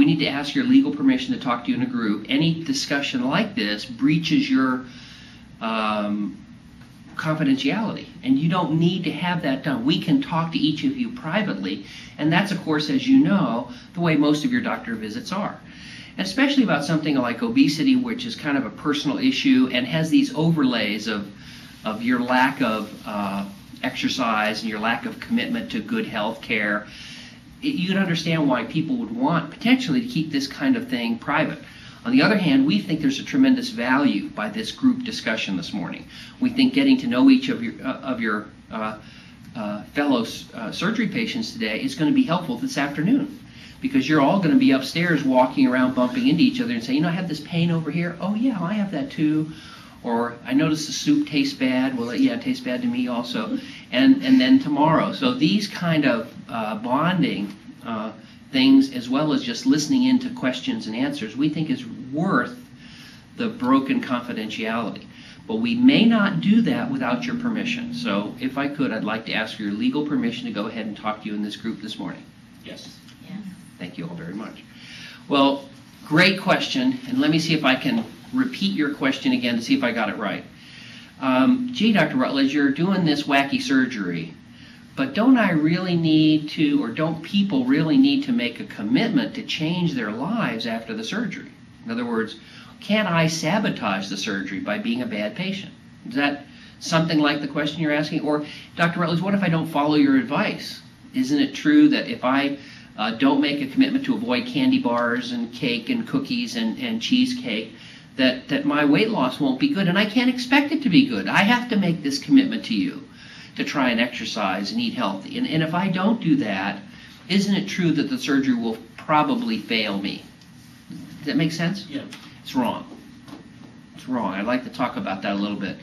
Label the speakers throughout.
Speaker 1: need to ask your legal permission to talk to you in a group. Any discussion like this breaches your confidentiality, and you don't need to have that done. We can talk to each of you privately, and that's, of course, as you know, the way most of your doctor visits are. And especially about something like obesity, which is kind of a personal issue and has these overlays of your lack of exercise and your lack of commitment to good health care. You can understand why people would want potentially to keep this kind of thing private. On the other hand, we think there's a tremendous value by this group discussion this morning. We think getting to know each of your fellow surgery patients today is going to be helpful this afternoon, because you're all going to be upstairs walking around bumping into each other and say, you know, I have this pain over here. Oh yeah, I have that too. Or I notice the soup tastes bad. Well, yeah, it tastes bad to me also. And then tomorrow. So these kind of bonding things, as well as just listening into questions and answers, we think is worth the broken confidentiality. But we may not do that without your permission. So if I could, I'd like to ask for your legal permission to go ahead and talk to you in this group this morning.
Speaker 2: Yes.
Speaker 3: Yes.
Speaker 1: Thank you all very much. Well, great question, and let me see if I can repeat your question again to see if I got it right. Gee, Dr. Rutledge, you're doing this wacky surgery, but don't I really need to, or don't people really need to make a commitment to change their lives after the surgery? In other words, can't I sabotage the surgery by being a bad patient? Is that something like the question you're asking? Or, Dr. Rutledge, what if I don't follow your advice? Isn't it true that if I don't make a commitment to avoid candy bars and cake and cookies and cheesecake, that my weight loss won't be good, and I can't expect it to be good? I have to make this commitment to you to try and exercise and eat healthy. And if I don't do that, isn't it true that the surgery will probably fail me? Does that make sense?
Speaker 2: Yeah.
Speaker 1: It's wrong. It's wrong. I'd like to talk about that a little bit.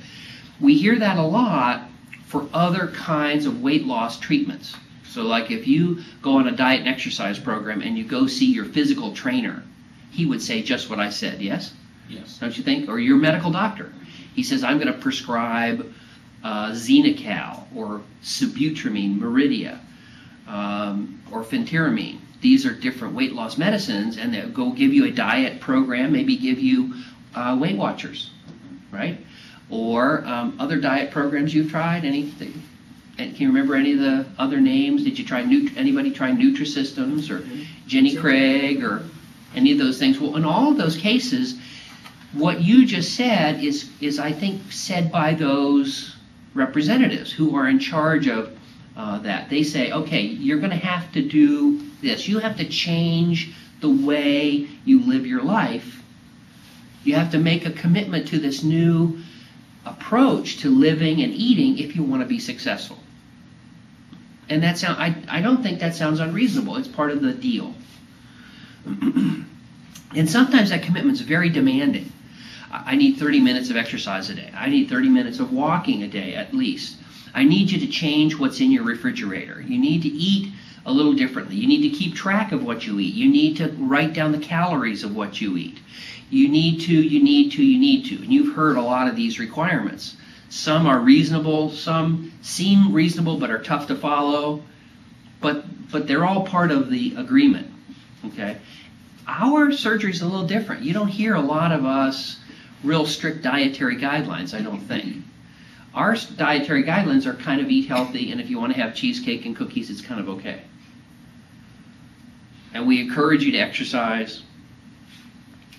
Speaker 1: We hear that a lot for other kinds of weight loss treatments. So like if you go on a diet and exercise program and you go see your physical trainer, he would say just what I said, yes?
Speaker 2: Yes.
Speaker 1: Don't you think? Or your medical doctor. He says, I'm going to prescribe Xenical or Sibutramine, Meridia, or Phentermine. These are different weight loss medicines, and they'll go give you a diet program, maybe give you Weight Watchers, right? Or other diet programs you've tried. Anything? And can you remember any of the other names? Did you try anybody try Nutrisystems or Jenny Craig or any of those things? Well, in all of those cases, what you just said is I think said by those representatives who are in charge of that. They say, okay, you're going to have to do this. You have to change the way you live your life. You have to make a commitment to this new approach to living and eating if you want to be successful. And that I don't think that sounds unreasonable. It's part of the deal. And sometimes that commitment is very demanding. I need 30 minutes of exercise a day. I need 30 minutes of walking a day at least. I need you to change what's in your refrigerator. You need to eat a little differently. You need to keep track of what you eat. You need to write down the calories of what you eat. You need to. And you've heard a lot of these requirements. Some are reasonable, some seem reasonable but are tough to follow, but they're all part of the agreement, okay? Our surgery is a little different. You don't hear a lot of us real strict dietary guidelines, I don't think. Our dietary guidelines are kind of eat healthy, and if you want to have cheesecake and cookies, it's kind of okay. And we encourage you to exercise.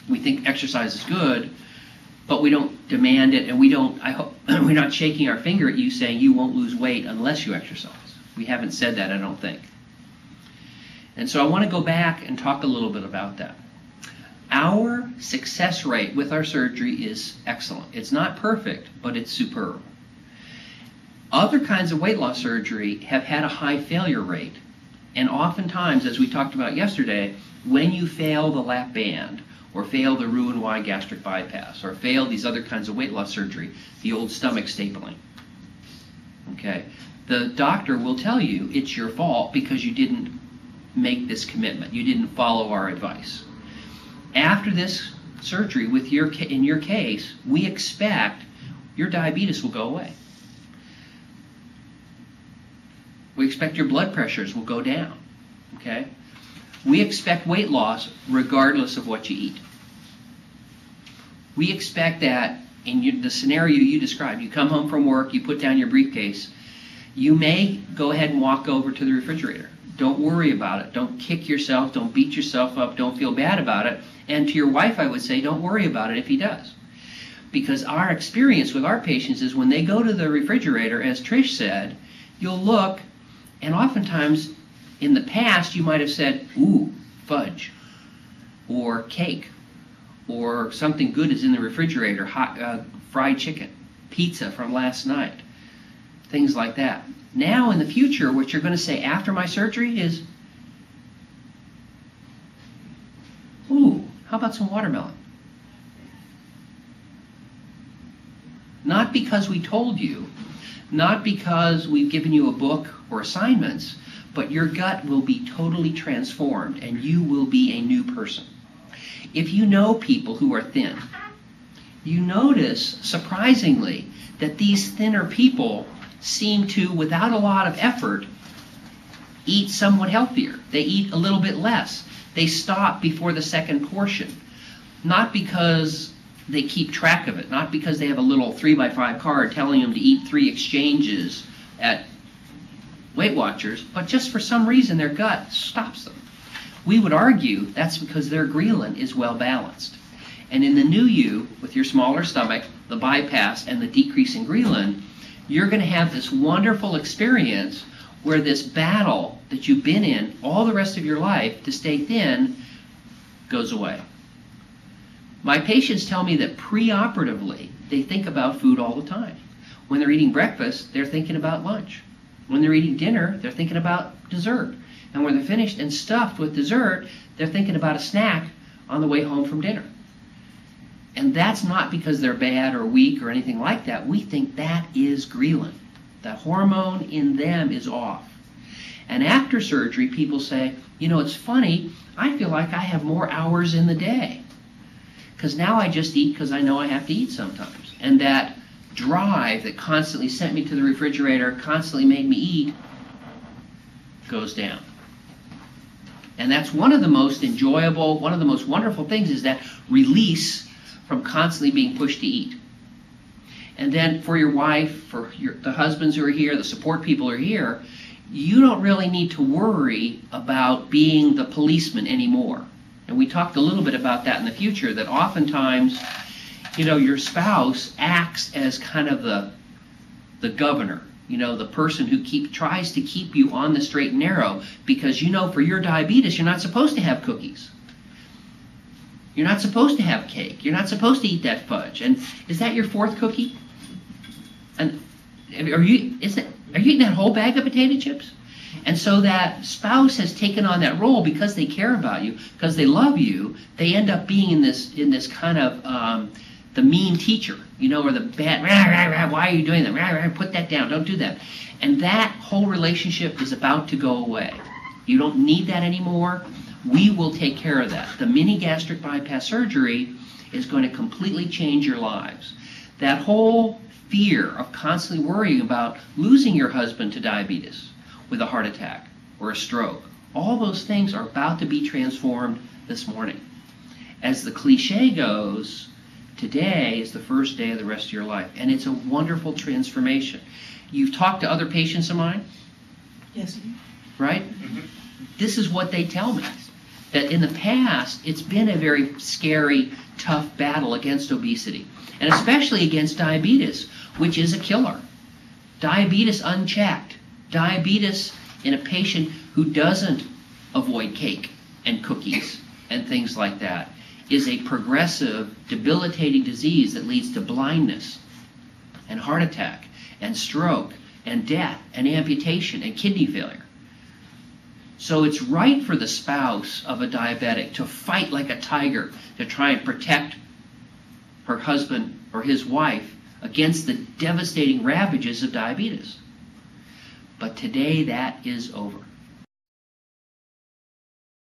Speaker 1: We think exercise is good, but we don't demand it, and we're not shaking our finger at you saying you won't lose weight unless you exercise. We haven't said that, I don't think. And so I want to go back and talk a little bit about that. Our success rate with our surgery is excellent. It's not perfect, but it's superb. Other kinds of weight loss surgery have had a high failure rate. And oftentimes, as we talked about yesterday, when you fail the lap band, or fail the Roux-en-Y gastric bypass, or fail these other kinds of weight loss surgery, the old stomach stapling, okay, the doctor will tell you it's your fault because you didn't make this commitment. You didn't follow our advice. After this surgery, in your case, we expect your diabetes will go away. We expect your blood pressures will go down, okay? We expect weight loss regardless of what you eat. We expect that in the scenario you described. You come home from work, you put down your briefcase, you may go ahead and walk over to the refrigerator. Don't worry about it. Don't kick yourself. Don't beat yourself up. Don't feel bad about it. And to your wife, I would say, don't worry about it if he does. Because our experience with our patients is when they go to the refrigerator, as Trish said, you'll look, and oftentimes in the past you might have said, ooh, fudge, or cake, or something good is in the refrigerator, hot fried chicken, pizza from last night, things like that. Now in the future, what you're going to say after my surgery is, ooh, how about some watermelon? Not because we told you, not because we've given you a book or assignments, but your gut will be totally transformed and you will be a new person. If you know people who are thin, you notice, surprisingly, that these thinner people seem to, without a lot of effort, eat somewhat healthier. They eat a little bit less. They stop before the second portion. Not because they keep track of it, not because they have a little 3x5 card telling them to eat 3 exchanges at Weight Watchers, but just for some reason their gut stops them. We would argue that's because their ghrelin is well balanced. And in the new you, with your smaller stomach, the bypass, and the decrease in ghrelin, you're going to have this wonderful experience where this battle that you've been in all the rest of your life to stay thin goes away. My patients tell me that pre-operatively, they think about food all the time. When they're eating breakfast, they're thinking about lunch. When they're eating dinner, they're thinking about dessert. And when they're finished and stuffed with dessert, they're thinking about a snack on the way home from dinner. And that's not because they're bad or weak or anything like that. We think that is ghrelin. The hormone in them is off. And after surgery, people say, you know, it's funny, I feel like I have more hours in the day. Because now I just eat because I know I have to eat sometimes. And that drive that constantly sent me to the refrigerator, constantly made me eat, goes down. And that's one of the most enjoyable, one of the most wonderful things is that release from constantly being pushed to eat. And then for your wife, for the husbands who are here, the support people who are here, you don't really need to worry about being the policeman anymore. And we talked a little bit about that in the future, that oftentimes, you know, your spouse acts as kind of the governor, you know, the person who tries to keep you on the straight and narrow, because you know for your diabetes, you're not supposed to have cookies. You're not supposed to have cake. You're not supposed to eat that fudge. And is that your 4th cookie? And are you eating that whole bag of potato chips? And so that spouse has taken on that role because they care about you, because they love you. They end up being in this kind of the mean teacher, you know, or the bad, rah, rah, rah, why are you doing that? Rah, rah, put that down, don't do that. And that whole relationship is about to go away. You don't need that anymore. We will take care of that. The mini-gastric bypass surgery is going to completely change your lives. That whole fear of constantly worrying about losing your husband to diabetes with a heart attack or a stroke, all those things are about to be transformed this morning. As the cliche goes, today is the first day of the rest of your life, and it's a wonderful transformation. You've talked to other patients of mine?
Speaker 2: Yes.
Speaker 1: Right? Mm-hmm. This is what they tell me, that in the past, it's been a very scary, tough battle against obesity, and especially against diabetes, which is a killer. Diabetes unchecked, diabetes in a patient who doesn't avoid cake and cookies and things like that, is a progressive, debilitating disease that leads to blindness and heart attack and stroke and death and amputation and kidney failure. So it's right for the spouse of a diabetic to fight like a tiger to try and protect her husband or his wife against the devastating ravages of diabetes. But today that is over.